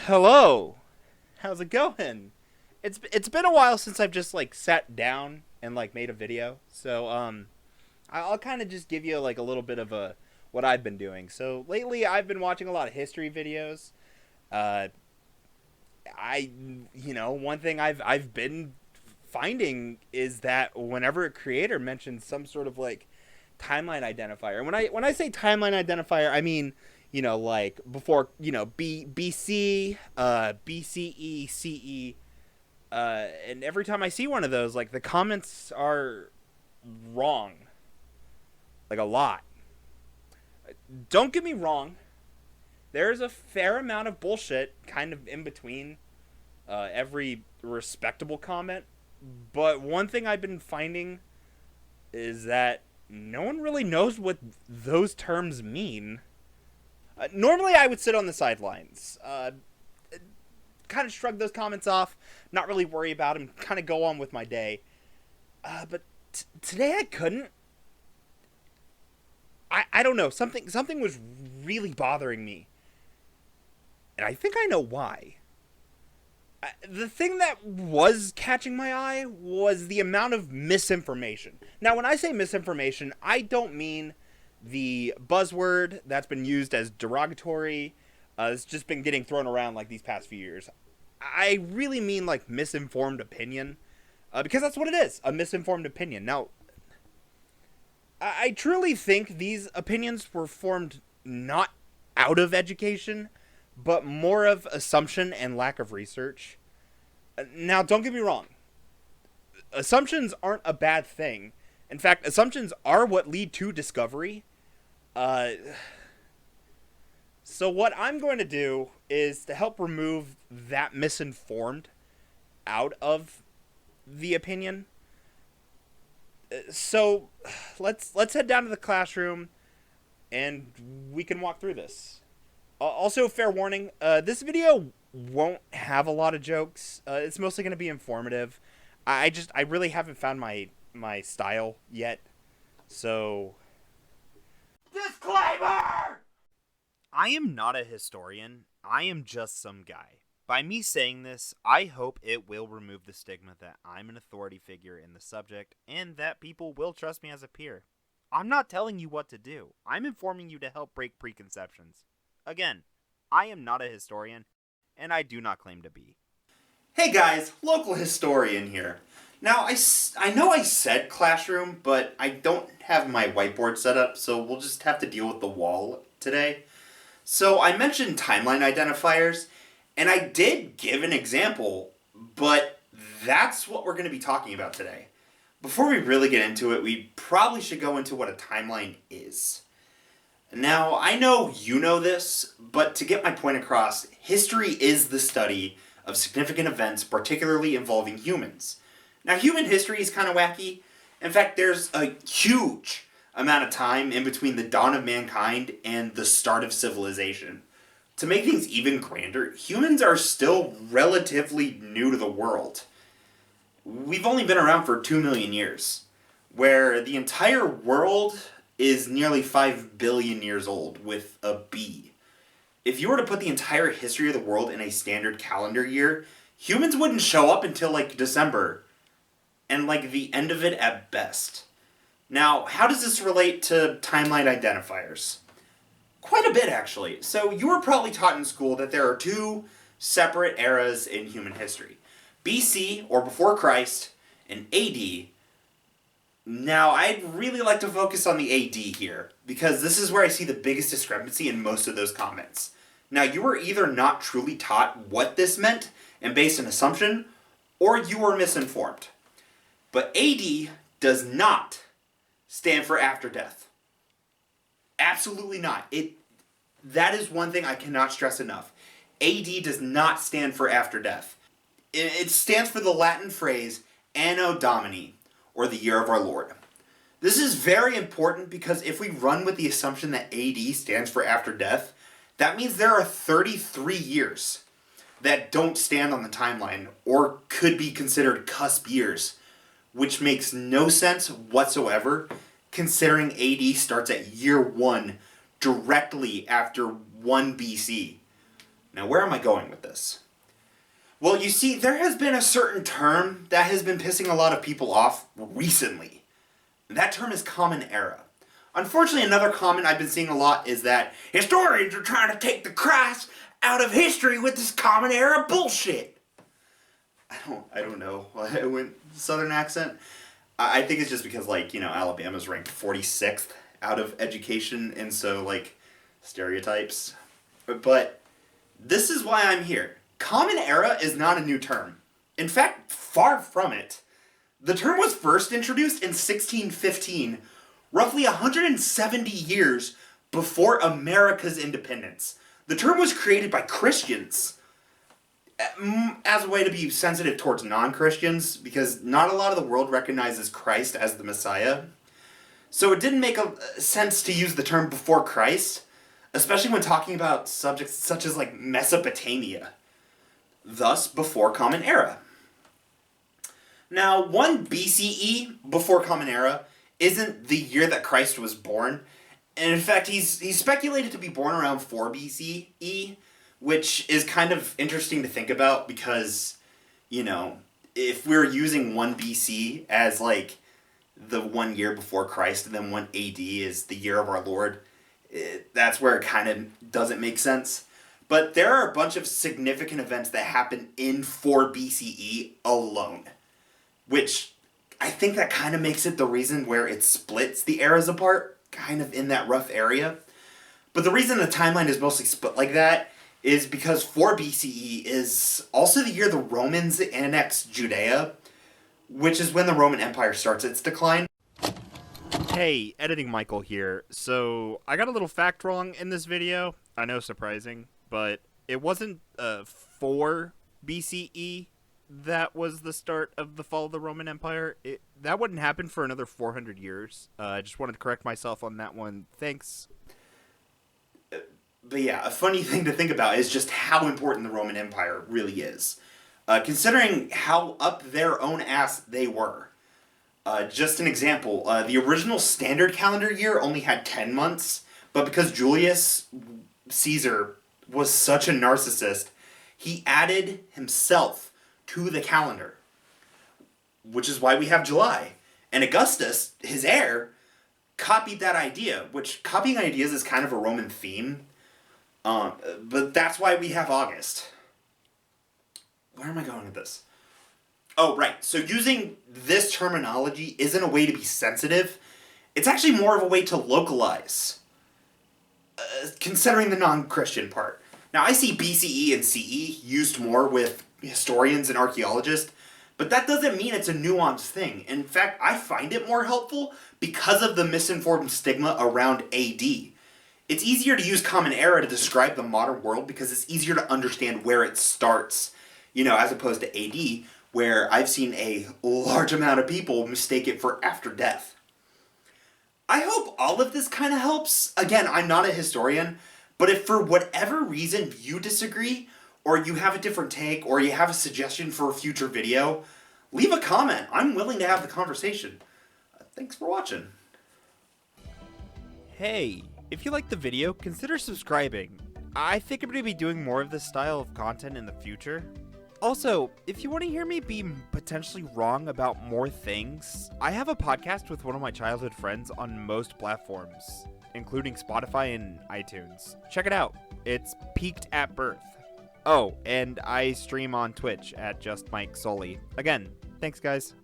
Hello. How's it going? It's been a while since I've just like sat down and like made a video. So I'll kind of just give you like a little bit of a what I've been doing. So lately I've been watching a lot of history videos. Uh I one thing I've been finding is that whenever a creator mentions some sort of like timeline identifier, and when I say timeline identifier, I mean like before BC, BCE, CE, and every time I see one of those, like the comments are wrong, like a lot. Don't get me wrong, there's a fair amount of bullshit kind of in between every respectable comment, but one thing I've been finding is that no one really knows what those terms mean. Normally, I would sit on the sidelines, kind of shrug those comments off, not really worry about them, kind of go on with my day. But today I couldn't. I don't know. Something was really bothering me, and I think I know why. The thing that was catching my eye was the amount of misinformation. Now, when I say misinformation, I don't mean the buzzword that's been used as derogatory. It's just been getting thrown around like these past few years. I really mean like misinformed opinion, because that's what it is, a misinformed opinion. Now, I truly think these opinions were formed not out of education, but more of assumption and lack of research. Now, don't get me wrong. Assumptions aren't a bad thing. In fact, assumptions are what lead to discovery. Uh, so what I'm going to do is to help remove that misinformed out of the opinion. So let's head down to the classroom and we can walk through this. Also, fair warning, this video won't have a lot of jokes. It's mostly going to be informative. I really haven't found my style yet. So, disclaimer! I am not a historian. I am just some guy. By me saying this, I hope it will remove the stigma that I'm an authority figure in the subject and that people will trust me as a peer. I'm not telling you what to do. I'm informing you to help break preconceptions. Again, I am not a historian, and I do not claim to be. Hey guys, local historian here. Now, I know I said classroom, but I don't have my whiteboard set up, so we'll just have to deal with the wall today. So I mentioned timeline identifiers, and I did give an example, but that's what we're going to be talking about today. Before we really get into it, we probably should go into what a timeline is. Now, I know you know this, but to get my point across, history is the study of significant events, particularly involving humans. Now, human history is kind of wacky. In fact, there's a huge amount of time in between the dawn of mankind and the start of civilization. To make things even grander, humans are still relatively new to the world. We've only been around for 2 million years, where the entire world is nearly 5 billion years old with a B. If you were to put the entire history of the world in a standard calendar year, humans wouldn't show up until like December, and like the end of it at best. Now, how does this relate to timeline identifiers? Quite a bit, actually. So you were probably taught in school that there are two separate eras in human history. BC, or before Christ, and AD. Now, I'd really like to focus on the AD here, because this is where I see the biggest discrepancy in most of those comments. Now, you were either not truly taught what this meant and based an assumption, or you were misinformed. But AD does not stand for after death. Absolutely not. That is one thing I cannot stress enough. AD does not stand for after death. It stands for the Latin phrase Anno Domini, or the year of our Lord. This is very important because if we run with the assumption that AD stands for after death, that means there are 33 years that don't stand on the timeline or could be considered cusp years, which makes no sense whatsoever considering AD starts at year 1 directly after 1 BC. Now, where am I going with this? Well, you see, there has been a certain term that has been pissing a lot of people off recently. That term is Common Era. Unfortunately, another comment I've been seeing a lot is that historians are trying to take the Christ out of history with this Common Era bullshit. I don't know. I went Southern accent. I think it's just because, Alabama's ranked 46th out of education, and so, stereotypes. But this is why I'm here. Common Era is not a new term. In fact, far from it. The term was first introduced in 1615, roughly 170 years before America's independence. The term was created by Christians as a way to be sensitive towards non-Christians, because not a lot of the world recognizes Christ as the Messiah. So it didn't make sense to use the term before Christ, especially when talking about subjects such as Mesopotamia. Thus, before Common Era. Now, 1 BCE, before Common Era, isn't the year that Christ was born. And in fact, he's speculated to be born around 4 BCE, which is kind of interesting to think about because, if we're using 1 BC as, the 1 year before Christ, and then 1 AD is the year of our Lord, that's where it kind of doesn't make sense. But there are a bunch of significant events that happen in 4 BCE alone, which I think that kind of makes it the reason where it splits the eras apart, kind of in that rough area. But the reason the timeline is mostly split like that is because 4 BCE is also the year the Romans annexed Judea, which is when the Roman Empire starts its decline. Hey, Editing Michael here. So, I got a little fact wrong in this video. I know, surprising. But it wasn't 4 BCE that was the start of the fall of the Roman Empire. That wouldn't happen for another 400 years. I just wanted to correct myself on that one. Thanks. But yeah, a funny thing to think about is just how important the Roman Empire really is. Considering how up their own ass they were. Just an example, the original standard calendar year only had 10 months, but because Julius Caesar was such a narcissist, he added himself to the calendar, which is why we have July. And Augustus, his heir, copied that idea, which copying ideas is kind of a Roman theme, but that's why we have August. Where am I going with this? Oh, right. So using this terminology isn't a way to be sensitive. It's actually more of a way to localize. Considering the non-Christian part. Now, I see BCE and CE used more with historians and archaeologists, but that doesn't mean it's a nuanced thing. In fact, I find it more helpful because of the misinformed stigma around AD. It's easier to use Common Era to describe the modern world because it's easier to understand where it starts, as opposed to AD, where I've seen a large amount of people mistake it for after death. I hope all of this kind of helps. Again, I'm not a historian, but if for whatever reason you disagree, or you have a different take, or you have a suggestion for a future video, leave a comment. I'm willing to have the conversation. Thanks for watching. Hey, if you liked the video, consider subscribing. I think I'm going to be doing more of this style of content in the future. Also, if you want to hear me be potentially wrong about more things, I have a podcast with one of my childhood friends on most platforms, including Spotify and iTunes. Check it out. It's Peaked at Birth. Oh, and I stream on Twitch at Just Mike Sully. Again, thanks guys.